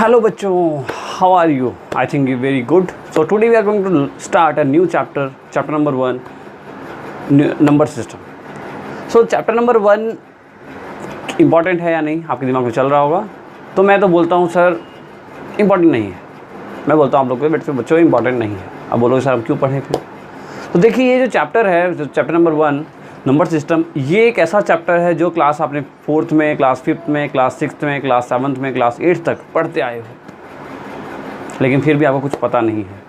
Hello बच्चों, how are you? I think you're very good. So today we are going to start a new chapter number 1, number system. So chapter number 1 important है या नहीं आपके दिमाग में चल रहा होगा, तो मैं तो बोलता हूँ सर इम्पॉर्टेंट नहीं है। मैं बोलता हूँ आप लोग को बच्चों इम्पॉर्टेंट नहीं है। अब बोलोगे सर हम क्यों पढ़ें फिर? तो देखिए ये जो चैप्टर है, जो चैप्टर नंबर 1 नंबर सिस्टम, ये एक ऐसा चैप्टर है जो क्लास आपने 4th में, क्लास 5th में, क्लास 6th में, क्लास 7th में, क्लास 8th तक पढ़ते आए हो, लेकिन फिर भी आपको कुछ पता नहीं है।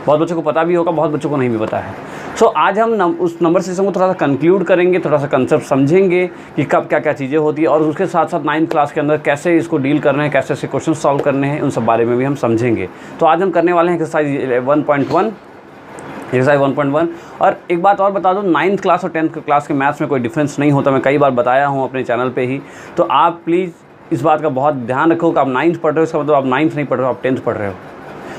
बहुत बच्चों को पता भी होगा, बहुत बच्चों को नहीं भी पता है। सो आज हम उस नंबर सिस्टम को थोड़ा सा कंक्लूड करेंगे, थोड़ा सा कंसेप्ट समझेंगे कि कब क्या क्या चीज़ें होती है, और उसके साथ साथ 9th क्लास के अंदर कैसे इसको डील करना है, कैसे ऐसे क्वेश्चन सॉल्व करने हैं, उन सब बारे में भी हम समझेंगे। तो आज हम करने वाले हैं एक्सरसाइज 1.1, एक्सरसाइज 1.1। और एक बात और बता दूं, 9th क्लास और 10th क्लास के मैथ्स में कोई डिफरेंस नहीं होता। मैं कई बार बताया हूं अपने चैनल पे ही। तो आप प्लीज़ इस बात का बहुत ध्यान रखो कि आप 9th पढ़ रहे हो, इसका मतलब आप 9th नहीं पढ़ रहे हो, आप 10th पढ़ रहे हो।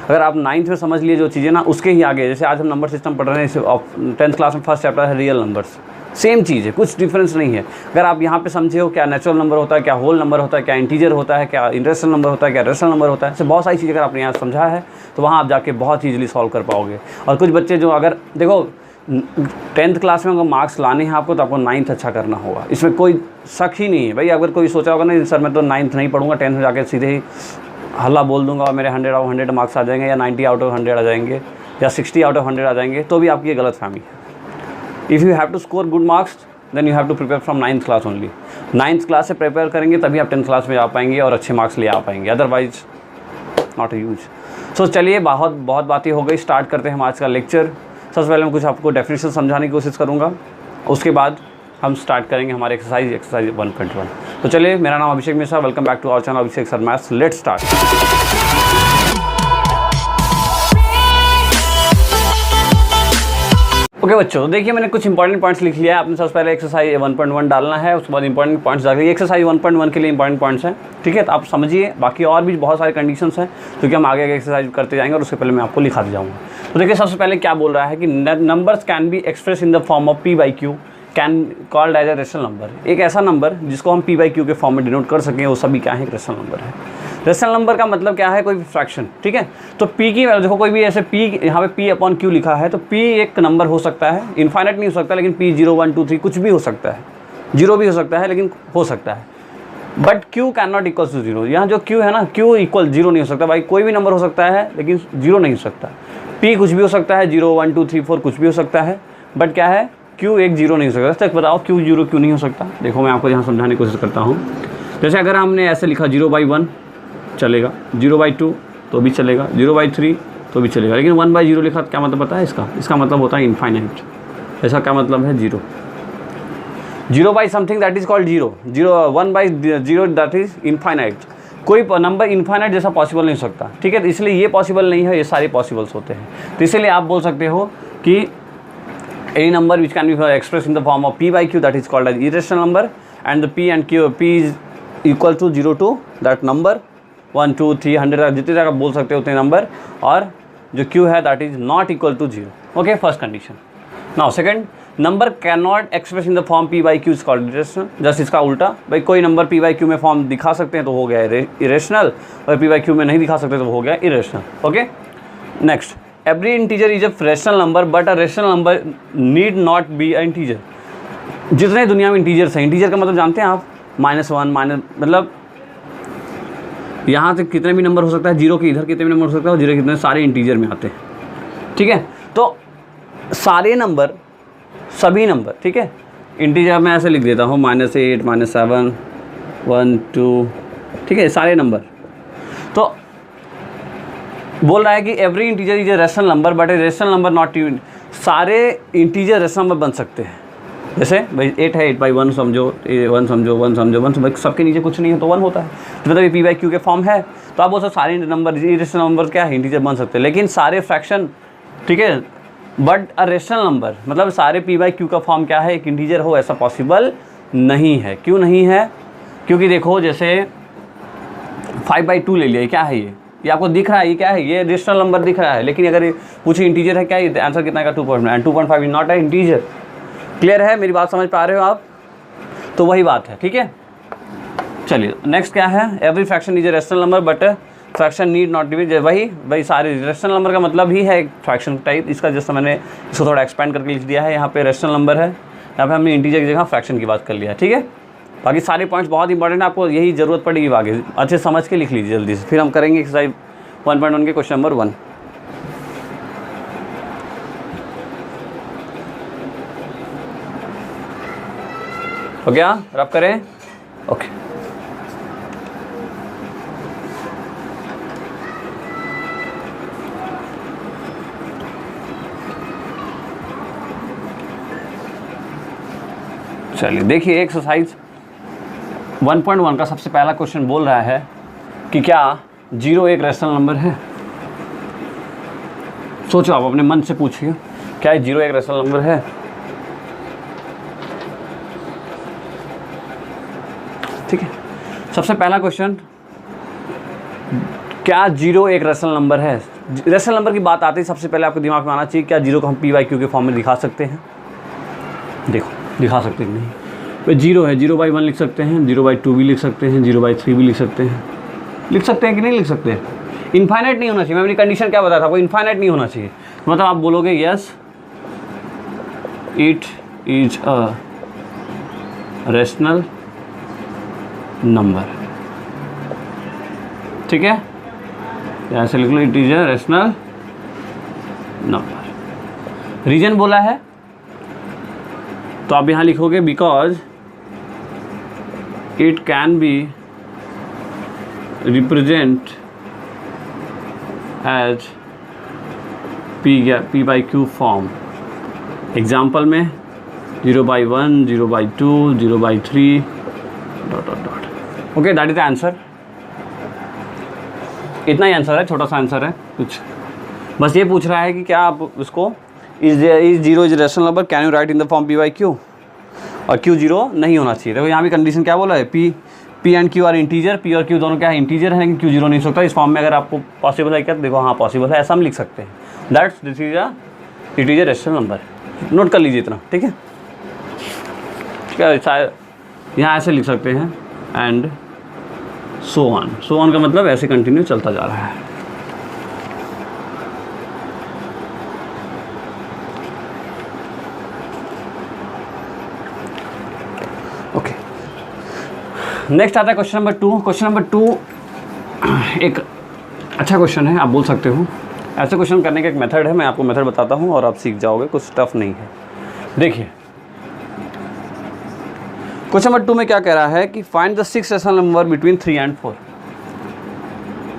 अगर आप 9th में समझ लिए जो चीज़ें ना, उसके ही आगे, जैसे आज हम नंबर सिस्टम पढ़ रहे हैं, 10th क्लास में फर्स्ट चैप्टर है रियल नंबर्स, सेम चीज़ है, कुछ डिफरेंस नहीं है। अगर आप यहाँ पे समझे हो क्या नेचुरल नंबर होता है, क्या होल नंबर होता है, क्या इंटीजर होता है, क्या इरेशनल नंबर होता है, क्या रेशनल नंबर होता है, ऐसे बहुत सारी चीज़ें अगर आपने यहाँ समझा है तो वहाँ आप जाके बहुत ईजिली सॉल्व कर पाओगे। और कुछ बच्चे जो, अगर देखो 10th क्लास में अगर मार्क्स लाने हैं आपको, तो आपको 9th अच्छा करना होगा, इसमें कोई शक ही नहीं है भाई। अगर कोई सोचा होगा नहीं सर मैं तो 9th नहीं पढ़ूंगा, 10th में जाके सीधे ही हल्ला बोल दूंगा और मेरे 100 आउट ऑफ 100 मार्क्स आ जाएंगे, या 90 आउट ऑफ 100 आ जाएंगे, या 60 आउट ऑफ 100 आ जाएंगे, तो भी आपकी ये गलत फहमी है। If you have to score good marks then you have to prepare from 9th class only. 9th class से प्रिपेयर करेंगे तभी आप 10th क्लास में आ पाएंगे और अच्छे मार्क्स ले आ पाएंगे, अदरवाइज नॉट यूज। सो चलिए बहुत बातें हो गई, स्टार्ट करते हैं हम आज का लेक्चर। सबसे पहले मैं कुछ आपको डेफिनेशन समझाने की कोशिश करूँगा, उसके बाद हम स्टार्ट करेंगे हमारे एक्सरसाइज 1.1। तो चलिए, मेरा नाम Abhishek Mishra, welcome back to our channel Abhishek sir maths. Let's start. Okay बच्चों, देखिए मैंने कुछ इंपॉर्टेंट पॉइंट्स लिख लिया है। आपने सबसे पहले एक्सरसाइज 1.1 डालना है, उसके बाद इंपॉर्टेंट पॉइंट्स डाल के एक्सरसाइज 1.1 के लिए इंपॉर्टेंट पॉइंट्स हैं, ठीक है। तो आप समझिए, बाकी और भी बहुत सारे कंडीशंस हैं क्योंकि हम आगे एक्सरसाइज करते जाएंगे, और उससे पहले मैं आपको लिखा जाऊँगा। तो देखिए सबसे पहले क्या बोल रहा है कि numbers can be express in the form of p/q can called as a rational number. एक ऐसा नंबर जिसको हम p/q के फॉर्म में डिनोट कर सकें, वो सभी क्या है, एक रेशनल नंबर है। रेशनल नंबर का मतलब क्या है, कोई फ्रैक्शन, ठीक है। तो p की देखो, कोई भी ऐसे p, यहाँ पे p/q लिखा है, तो p एक नंबर हो सकता है, इनफाइनाइट नहीं हो सकता, लेकिन p 0 1 2 3 कुछ भी हो सकता है, 0 भी हो सकता है, लेकिन हो सकता है। But q can not equal to 0। यहाँ जो q है ना, q इक्वल 0 नहीं हो सकता भाई। कोई भी नंबर हो सकता है लेकिन 0 नहीं हो सकता। p कुछ भी हो सकता है, 0 1 2 3 4 कुछ भी हो सकता है, बट क्या है, q एक 0 नहीं हो सकता। तक बताओ q 0 क्यों नहीं हो सकता? देखो मैं आपको यहाँ समझाने की कोशिश करता हूँ। जैसे अगर हमने ऐसे लिखा 0/1 चलेगा, 0/2 तो भी चलेगा, 0/3 तो भी चलेगा, लेकिन 1/0 लिखा तो क्या मतलब पता है इसका मतलब होता है इनफाइनाइट। ऐसा क्या मतलब है, 0 by something that is called 0, 1/0 that is infinite. कोई नंबर इनफाइनाइट जैसा पॉसिबल नहीं हो सकता, ठीक है। तो इसलिए ये पॉसिबल नहीं है, ये सारे पॉसिबल्स होते हैं। तो इसलिए आप बोल सकते हो कि any number which can be express in the form of p/q that is called as irrational number, and the p and q, p is equal to 0 to that number 1 2 3 100 जितने तक आप बोल सकते हो उतने नंबर, और जो q है that is not equal to 0। Okay, first condition. Now second, number can not express in the form p/q is called irrational. Just इसका उल्टा, भाई कोई नंबर p/q में फॉर्म दिखा सकते हैं तो हो गया इरेशनल, और p/q में नहीं दिखा सकते तो हो गया irrational. Okay, next, every integer is a rational number but a rational number need not be a integer. जितने दुनिया में इंटीजर्स हैं, इंटीजर का मतलब जानते हैं आप, -1 मतलब यहाँ से कितने भी नंबर हो सकता है, 0 के इधर कितने भी नंबर हो सकता है, और 0 कितने सारे इंटीजर में आते हैं, ठीक है। तो सारे नंबर, सभी नंबर, ठीक है, इंटीजर में ऐसे लिख देता हूँ, -8 -7 1 2, ठीक है, सारे नंबर। तो बोल रहा है कि every integer is A rational number but A rational number not even. सारे इंटीजर रेशनल नंबर बन सकते हैं। जैसे भाई 8 है, 8/1 समझो, 1 समझो, 1 समझो, 1 समझो, सबके नीचे कुछ नहीं है तो 1 होता है। तो मतलब ये p/q के फॉर्म है, तो आप बोल सकते सारे नंबर इरेशनल नंबर क्या है, इंटीजर बन सकते हैं। लेकिन सारे फ्रैक्शन, ठीक है, बट अ रेशनल नंबर मतलब सारे p/q का फॉर्म क्या है, एक इंटीजर हो, ऐसा पॉसिबल नहीं है। क्यों नहीं है? क्योंकि देखो जैसे 5/2 ले लिया, क्या है ये आपको दिख रहा है, ये क्या है, ये रेशनल नंबर दिख रहा है, लेकिन अगर पूछे इंटीजर है क्या, ये आंसर कितना का 2.5 and 2.5 is not a integer. Clear है, मेरी बात समझ पा रहे हो आप? तो वही बात है, ठीक है। चलिए नेक्स्ट क्या है, every fraction is a rational number but fraction need not be, वही सारे रेशनल नंबर का मतलब ही है एक फ्रैक्शन टाइप। इसका जैसे मैंने इसको थोड़ा एक्सपेंड करके लिख दिया है, यहाँ पे रेशनल नंबर है, यहाँ पे हमने इंटीजर की जगह फ्रैक्शन की बात कर लिया है, ठीक है। बाकी सारे पॉइंट्स बहुत इंपॉर्टेंट है, आपको यही ज़रूरत पड़ेगी आगे, अच्छे समझ के लिख लीजिए जल्दी से। फिर हम करेंगे एक्सरसाइज 1.1 के क्वेश्चन नंबर 1। हो गया, रब करें, ओके। चलिए देखिए एक्सरसाइज 1.1 का सबसे पहला क्वेश्चन बोल रहा है कि क्या 0 एक रेशनल नंबर है। सोचो, आप अपने मन से पूछिए, क्या 0 एक रेशनल नंबर है? ठीक है, सबसे पहला क्वेश्चन, क्या 0 एक रेशनल नंबर है? रेशनल नंबर की बात आती है, सबसे पहले आपके दिमाग में आना चाहिए क्या 0 को हम p/q के फॉर्म में दिखा सकते हैं? देखो दिखा सकते हैं, नहीं तो 0 है, 0/1 लिख सकते हैं, 0/2 भी लिख सकते हैं, 0/3 भी लिख सकते हैं कि नहीं लिख सकते हैं? इनफाइनाइट नहीं होना चाहिए, मैं अपनी कंडीशन क्या बताया था, वो इनफाइनाइट नहीं होना चाहिए। मतलब आप बोलोगे yes it is a rational number, ठीक है, ऐसे लिख लो, it is a rational number. Reason बोला है तो आप यहाँ लिखोगे because it can be represent as p/q form. Example में 0/1, 0/2, 0/3 ... okay, that is the answer. इतना ही आंसर है, छोटा सा आंसर है कुछ, बस ये पूछ रहा है कि क्या आप उसको is 0 is rational number, can you right in the form p/q, और q 0 नहीं होना चाहिए। देखो यहाँ भी कंडीशन क्या बोला है, p and q are integer, p और q दोनों क्या है इंटीजर है, लेकिन q 0 नहीं सकता। इस फॉर्म में अगर आपको पॉसिबल है क्या, देखो हाँ पॉसिबल है, ऐसा हम लिख सकते हैं, that's this is a it is a rational number. Note कर लीजिए इतना, ठीक है, शायद यहाँ ऐसे लिख सकते हैं एंड सो ऑन का मतलब ऐसे कंटिन्यू चलता जा रहा है। ओके, नेक्स्ट आता है क्वेश्चन नंबर 2। क्वेश्चन नंबर 2 एक अच्छा क्वेश्चन है, आप बोल सकते हो। ऐसे क्वेश्चन करने का एक मेथड है, मैं आपको मेथड बताता हूँ और आप सीख जाओगे, कुछ टफ नहीं है। देखिए क्वेश्चन नंबर 2 में क्या कह रहा है कि find the 6 rational number between 3 and 4।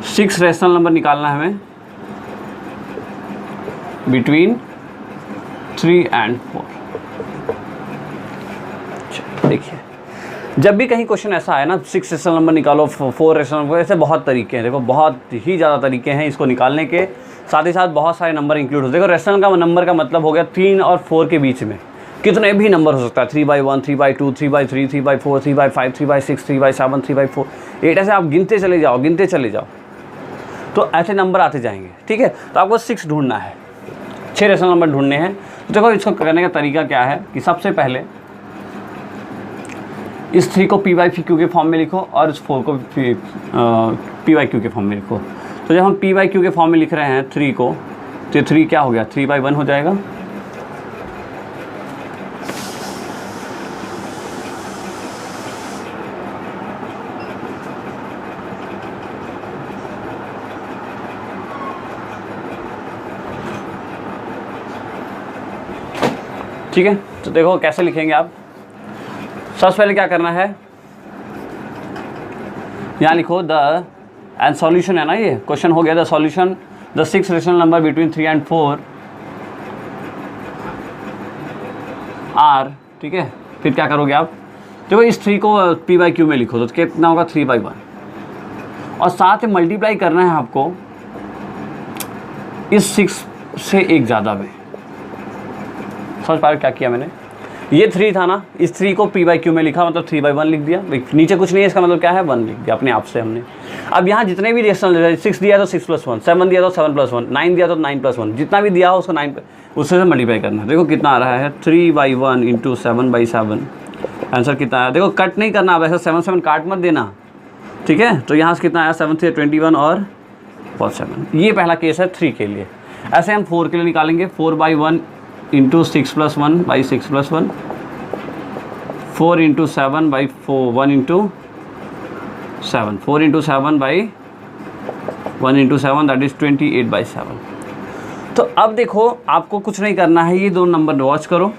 6 rational number निकालना है हमें बिटवीन 3 एंड 4। देखिए जब भी कहीं क्वेश्चन ऐसा आए ना, 6 रेशनल नंबर निकालो, 4 रेशनल नंबर, ऐसे बहुत तरीके हैं। देखो बहुत ही ज़्यादा तरीके हैं इसको निकालने के, साथ ही साथ बहुत सारे नंबर इंक्लूड होते हैं। देखो रेशनल का नंबर का मतलब हो गया 3 और 4 के बीच में कितने भी नंबर हो सकता है, 3/1, 3/2, 3/3, 3/4, 3/5, 3/6, 3/7, 3/4, 8, ऐसे आप गिनते चले जाओ तो ऐसे नंबर आते जाएंगे, ठीक है। तो आपको 6 ढूंढना है, 6 रेशनल नंबर ढूंढने हैं। तो देखो इसको करने का तरीका क्या है कि सबसे पहले इस 3 को p/q के फॉर्म में लिखो और इस 4 को p/q के फॉर्म में लिखो। तो जब हम p/q के फॉर्म में लिख रहे हैं 3 को, तो 3 क्या हो गया, 3/1 हो जाएगा। ठीक है, तो देखो कैसे लिखेंगे आप। सबसे पहले क्या करना है, यहाँ लिखो द एंड सॉल्यूशन है ना, ये क्वेश्चन हो गया the solution the 6 rational number between 3 and 4 are, ठीक है। फिर क्या करोगे आप, देखो इस 3 को p/q में लिखो तो कितना होगा 3/1, और साथ में मल्टीप्लाई करना है आपको इस 6 से एक ज़्यादा में। समझ पा रहे क्या किया मैंने, ये 3 था ना, इस 3 को p/q में लिखा, मतलब 3/1 लिख दिया, नीचे कुछ नहीं है, इसका मतलब क्या है 1 लिख दिया अपने आप से हमने। अब यहाँ जितने भी रेशनल, 6 दिया तो 6 + 1, 7 दिया तो 7 + 1, 9 दिया तो 9 + 1, जितना भी दिया हो उसको 9 उससे से मल्टीप्लाई करना है। देखो कितना आ रहा है, 3/1 × 7/7, आंसर कितना है। देखो कट नहीं करना, अब ऐसा 7 काट मत देना, ठीक है, तो यहाँ से कितना आया 7 से 21 और 7। ये पहला केस है 3 के लिए। ऐसे हम 4 के लिए निकालेंगे 4/1 into 6+1/6+1, 4 into 7/1 into 7, 4 into 7/1 into 7 that is 28/7। तो अब देखो आपको कुछ नहीं करना है, ये दो नंबर वॉच करो,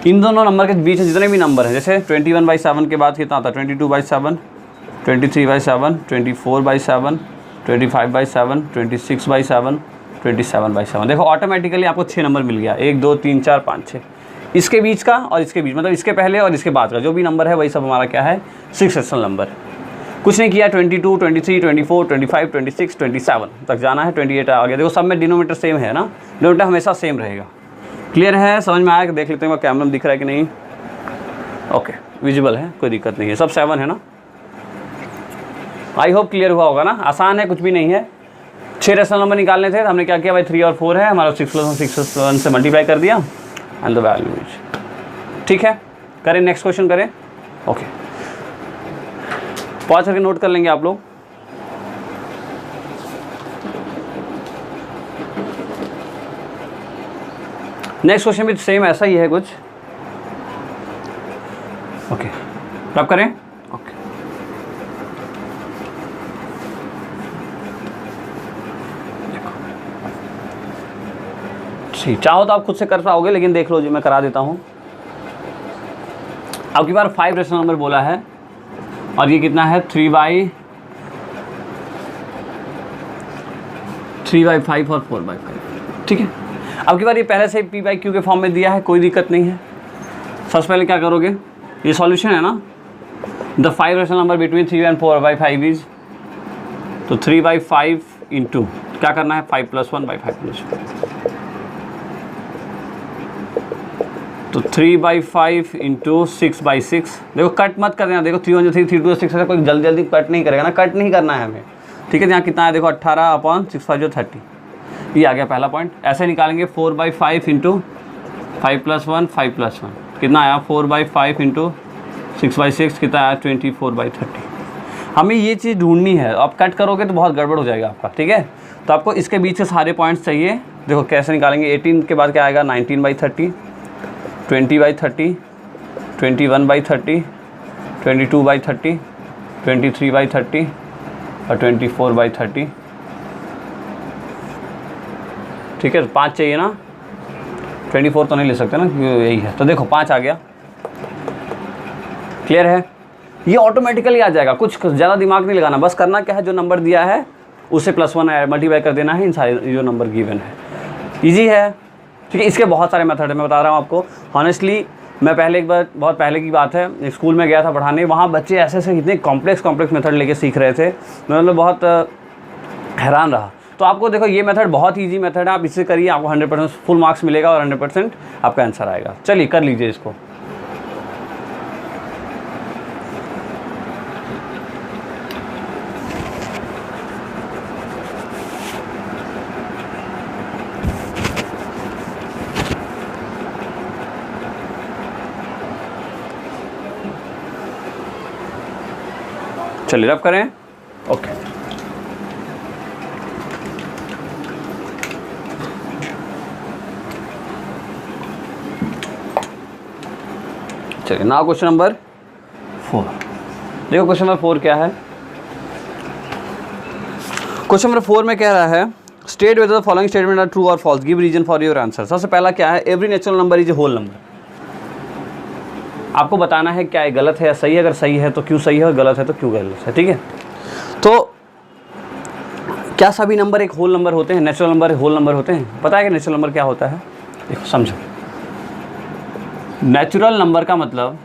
इन दोनों नंबर के बीच में जितने भी नंबर हैं, जैसे 21/7 के बाद कितना आता है 22/7, 23/7, 24/7, 25/7, 26/7, 27/7। देखो ऑटोमेटिकली आपको 6 नंबर मिल गया, 1 2 3 4 5 6। इसके बीच का और इसके बीच, मतलब इसके पहले और इसके बाद का जो भी नंबर है वही सब हमारा क्या है, 6 रेशनल नंबर। कुछ नहीं किया, 22, 23, 24, 25, 26, 27 तक जाना है, 28 आ गया। देखो सब में डिनोमीटर सेम है ना, डिनोमीटर हमेशा सेम रहेगा। क्लियर है, समझ में आया कि देख लेते हैं कैमरा में दिख रहा है कि नहीं। ओके, विजिबल है, कोई दिक्कत नहीं है, सब 7 है ना। आई होप क्लियर हुआ होगा ना, आसान है, कुछ भी नहीं है। 6 रेशनल नंबर निकालने थे तो हमने क्या किया भाई, 3 और 4 है हमारा, 6+1 से मल्टीप्लाई कर दिया एंड द वैल्यू इज, ठीक है। करें, नेक्स्ट क्वेश्चन करें। ओके, पॉज करके नोट कर लेंगे आप लोग। नेक्स्ट क्वेश्चन भी सेम ऐसा ही है कुछ। ओके, रब करें। ओके, ठीक, चाहो तो आप खुद से कर पाओगे, लेकिन देख लो जी मैं करा देता हूँ। अब की बार 5 रेशनल नंबर बोला है और ये कितना है 3/5 और 4/5, ठीक है। अब की बार ये पहले से P/Q के फॉर्म में दिया है, कोई दिक्कत नहीं है। सबसे पहले क्या करोगे, ये सॉल्यूशन है ना, the 5 rational number between 3 and 4/5 is, तो 3/5 इंटू क्या करना है 5+1/5+1, तो 3/5 इंटू 6/6। देखो कट मत कर देना, देखो 3 1 3 3 2 6 है, कोई जल्दी जल्दी कट नहीं करेगा ना, कट नहीं करना है हमें, ठीक है। यहाँ कितना है देखो 18/6 5 30, ये आ गया पहला पॉइंट। ऐसे निकालेंगे 4/5 इंटू 5+1 5+1, कितना आया 4/5 इंटू 6/6, कितना आया 24/30। हमें ये चीज़ ढूंढनी है, आप कट करोगे तो बहुत गड़बड़ हो जाएगा आपका, ठीक है। तो आपको इसके बीच के सारे पॉइंट्स चाहिए। देखो कैसे निकालेंगे, 18 के बाद क्या आएगा 19/30, 20/30, 21/30, 22/30, 23/30 और 24/30, ठीक है। 5 चाहिए ना, 24 तो नहीं ले सकते ना, यही है। तो देखो 5 आ गया, क्लियर है। ये ऑटोमेटिकली आ जाएगा, कुछ ज़्यादा दिमाग नहीं लगाना, बस करना क्या है, जो नंबर दिया है उससे +1 मल्टीप्लाई कर देना है इन सारे जो नंबर गिवन है। ईजी है, ठीक है। इसके बहुत सारे मेथड है, मैं बता रहा हूँ आपको। हॉनेस्टली मैं पहले एक बार, बहुत पहले की बात है, स्कूल में गया था पढ़ाने, वहाँ बच्चे ऐसे ऐसे इतने कॉम्प्लेक्स मेथड लेके सीख रहे थे, मतलब बहुत हैरान रहा। तो आपको देखो ये मेथड बहुत ईजी मेथड है, आप इससे करिए, आपको 100% फुल मार्क्स मिलेगा और 100% आपका आंसर आएगा। चलिए कर लीजिए इसको। चलिए रब करें। ओके, चलिए नाउ क्वेश्चन नंबर 4। देखो क्वेश्चन नंबर 4 क्या है। क्वेश्चन नंबर 4 में कह रहा है, state whether the following statement are true और false, give reason for your answer. सबसे पहला क्या है, every natural number is a whole number. आपको बताना है क्या ये गलत है या सही है, अगर सही है तो क्यों सही है और गलत है तो क्यों गलत है, ठीक है। तो क्या सभी नंबर एक होल नंबर होते हैं, नेचुरल नंबर होल नंबर होते हैं? पता है कि नेचुरल नंबर क्या होता है? देखो समझो, नेचुरल नंबर का मतलब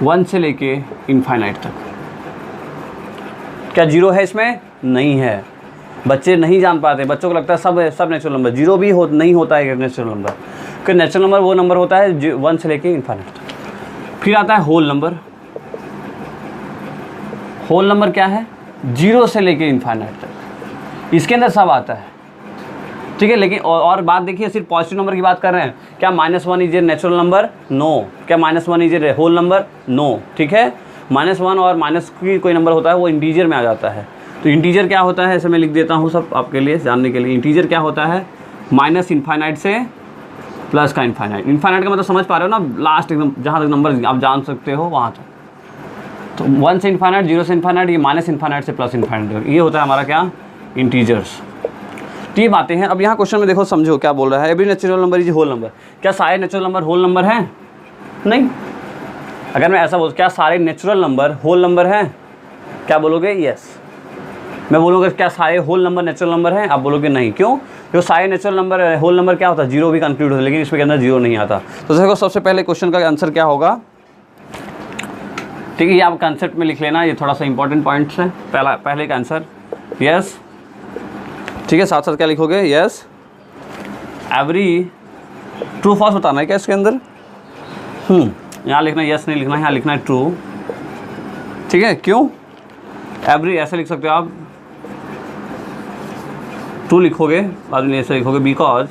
1 से लेके इनफाइनाइट तक। क्या जीरो है इसमें? नहीं है। बच्चे नहीं जान पाते, बच्चों को लगता है सब नेचुरल नंबर, जीरो भी नहीं होता है नेचुरल नंबर। कि नेचुरल नंबर वो नंबर होता है 1 से लेके इनफाइनाइट तक। फिर आता है होल नंबर। होल नंबर क्या है? 0 से लेके इनफाइनाइट तक, इसके अंदर सब आता है, ठीक है। लेकिन और बात देखिए, सिर्फ पॉजिटिव नंबर की बात कर रहे हैं, क्या -1 is a natural number? No. क्या -1 is a whole number? No. ठीक है, -1 और माइनस की कोई नंबर होता है वो इंटीजर में आ जाता है। तो इंटीजर क्या होता है, ऐसे मैं लिख देता हूँ सब आपके लिए जानने के लिए। इंटीजर क्या होता है? माइनस इनफाइनाइट से प्लस का इनफाइनाइट। इनफाइनाइट का मतलब समझ पा रहे हो ना, लास्ट एकदम जहाँ तक नंबर आप जान सकते हो वहाँ तक। तो 1 से इनफाइनाइट, 0 से इनफाइनाइट, ये माइनस इनफाइनाइट से प्लस इनफाइनाइट, ये होता है हमारा क्या? इंटीजर्स। तो ये बातें हैं। अब यहाँ क्वेश्चन में देखो, समझो क्या बोल रहा है। Every natural number is whole number. क्या सारे नेचुरल नंबर होल नंबर हैं? नहीं। अगर मैं ऐसा बोल, क्या सारे नेचुरल नंबर होल नंबर हैं? क्या बोलोगे? यस। मैं बोलूँगा क्या सारे होल नंबर नेचुरल नंबर हैं? आप बोलोगे नहीं। क्यों? क्योंकि सारे नेचुरल नंबर होल नंबर क्या होता है? जीरो भी कंक्लूड होता है, लेकिन इसके अंदर जीरो नहीं आता। तो देखो सबसे पहले क्वेश्चन का आंसर क्या होगा? ठीक है, ये आप कंसेप्ट में लिख लेना, ये थोड़ा सा इंपॉर्टेंट पॉइंट्स है। पहले का आंसर यस। ठीक है, साथ साथ क्या लिखोगे? यस। एवरी ट्रू फॉल्स बताना है क्या इसके अंदर? यहाँ लिखना यस नहीं लिखना, यहाँ लिखना है ट्रू। ठीक है, क्यों? एवरी ऐसे लिख सकते हो आप, ट्रू लिखोगे, बाद में ऐसे लिखोगे because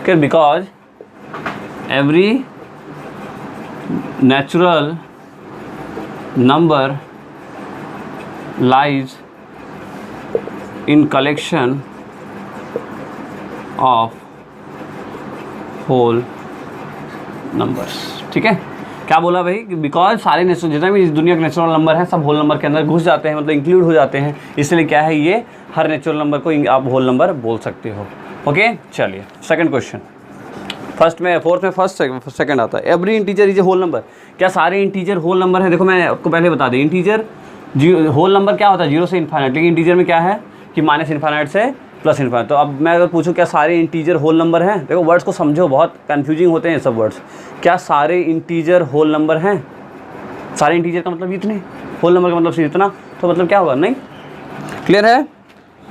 because every natural number lies in collection of whole numbers. ठीक है, क्या बोला भाई? कि बिकॉज सारे नेचुरल, जितने भी इस दुनिया के नेचुरल नंबर हैं सब होल नंबर के अंदर घुस जाते हैं, मतलब इंक्लूड हो जाते हैं। इसलिए क्या है, ये हर नेचुरल नंबर को आप होल नंबर बोल सकते हो। ओके, चलिए सेकंड क्वेश्चन। फोर्थ में फर्स्ट सेकंड आता है। Every integer is a whole number. क्या सारे इंटीजर होल नंबर है? देखो मैं आपको पहले बता दें, इंटीजर होल नंबर क्या होता है? 0 से इनफाइनाइट। लेकिन इंटीजर में क्या है कि माइनस इनफाइनाइट से प्लस इनफाइनाइट। तो अब मैं अगर पूछूं क्या सारे इंटीजर होल नंबर हैं? देखो वर्ड्स को समझो, बहुत कन्फ्यूजिंग होते हैं सब वर्ड्स। क्या सारे इंटीजर होल नंबर हैं? सारे इंटीजर का मतलब इतने, होल नंबर का मतलब सिर्फ इतना, तो मतलब क्या होगा? नहीं। क्लियर है?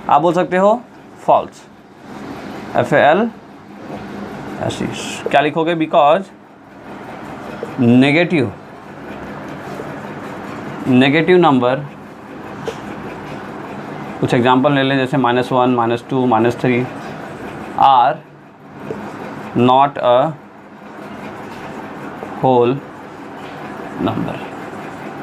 आप बोल सकते हो फॉल्स, FAL ऐसी। क्या लिखोगे? बिकॉज नेगेटिव नंबर, कुछ एग्जांपल ले लें, जैसे -1, -2, -3 are not a whole number.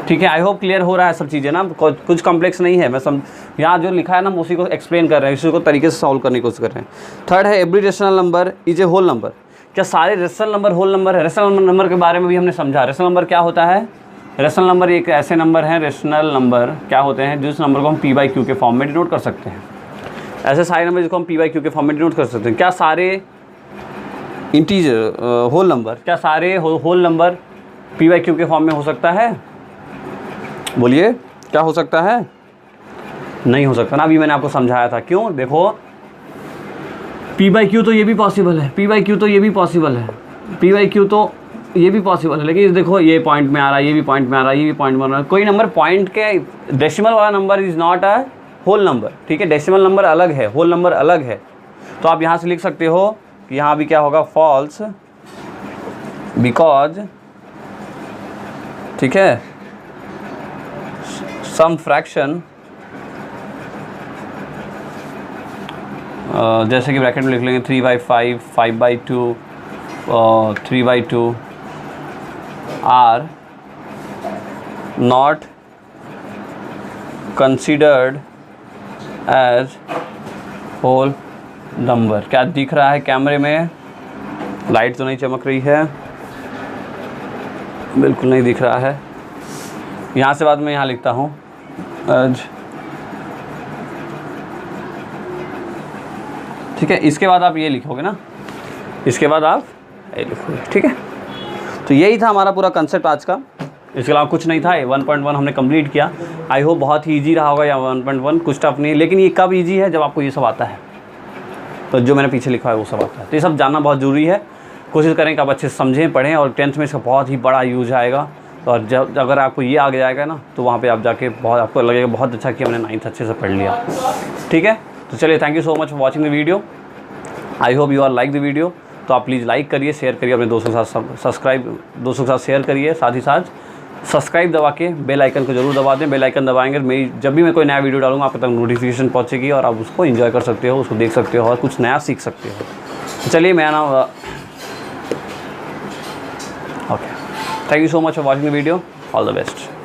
ठीक है, आई होप क्लियर हो रहा है सब चीज़ें ना, कुछ कॉम्प्लेक्स नहीं है। मैं यहाँ जो लिखा है ना उसी को एक्सप्लेन कर रहे हैं, इसी को तरीके से सॉल्व करने की कोशिश कर रहे हैं। थर्ड है every rational number is a whole number. क्या सारे रेशनल नंबर होल नंबर है? रेशनल नंबर के बारे में भी हमने समझा। रेशनल नंबर क्या होता है? रेशनल नंबर एक ऐसे नंबर हैं, रेशनल नंबर क्या होते हैं, जिस नंबर को हम P/Q के फॉर्म में डिनोट कर सकते हैं। ऐसे सारे नंबर जिसको हम P/Q के फॉर्म में डिनोट कर सकते हैं। क्या सारे इंटीजर होल नंबर, क्या सारे होल नंबर P/Q के फॉर्म में हो सकता है? बोलिए, क्या हो सकता है? नहीं हो सकता ना, अभी मैंने आपको समझाया था। क्यों? देखो P/Q तो ये भी पॉसिबल है, P/Q तो ये भी पॉसिबल है, P/Q तो ये भी पॉसिबल है, लेकिन देखो ये पॉइंट में आ रहा है, ये भी पॉइंट में आ रहा है, ये भी पॉइंट में आ रहा है। कोई नंबर पॉइंट के डेसिमल वाला number is not a whole number. ठीक है, डेसिमल नंबर अलग है, होल नंबर अलग है। तो आप यहाँ से लिख सकते हो कि यहाँ भी क्या होगा? फॉल्स, बिकॉज ठीक है सम फ्रैक्शन, जैसे कि ब्रैकेट में लिख लेंगे 3/5, 5/2, 3/2 are not considered as whole number। क्या दिख रहा है कैमरे में? लाइट तो नहीं चमक रही है, बिल्कुल नहीं दिख रहा है। यहाँ से बाद में यहाँ लिखता हूँ आज। ठीक है, इसके बाद आप ये लिखोगे ना, इसके बाद आप ये लिखोगे। ठीक है, तो यही था हमारा पूरा कंसेप्ट आज का, इसके अलावा कुछ नहीं था। 1.1 हमने कंप्लीट किया। आई होप बहुत ही ईजी रहा होगा या 1.1 कुछ टफ नहीं, लेकिन ये कब ईजी है? जब आपको ये सब आता है, तो जो मैंने पीछे लिखा है वो सब आता है। तो ये सब जानना बहुत ज़रूरी है। कोशिश करें कि आप अच्छे से समझें, पढ़ें, और 10th में इसका बहुत ही बड़ा यूज आएगा। और जब अगर आपको ये आ जाएगा ना, तो वहाँ पर आप जाके बहुत आपको लगेगा बहुत अच्छा कि हमने 9th अच्छे से पढ़ लिया। ठीक है, तो चलिए, thank you so much for watching the video. I hope you are like the video. तो आप प्लीज़ लाइक करिए, शेयर करिए, अपने दोस्तों के साथ सब्सक्राइब, दोस्तों के साथ शेयर करिए, साथ ही साथ सब्सक्राइब दबा के बेल आइकन को जरूर दबा दें। बेल आइकन दबाएंगे मेरी जब भी मैं कोई नया वीडियो डालूंगा आपके तक नोटिफिकेशन पहुंचेगी और आप उसको एंजॉय कर सकते हो, उसको देख सकते हो और कुछ नया सीख सकते हो। तो चलिए मैं ना okay, thank you so much for watching the video, all the best.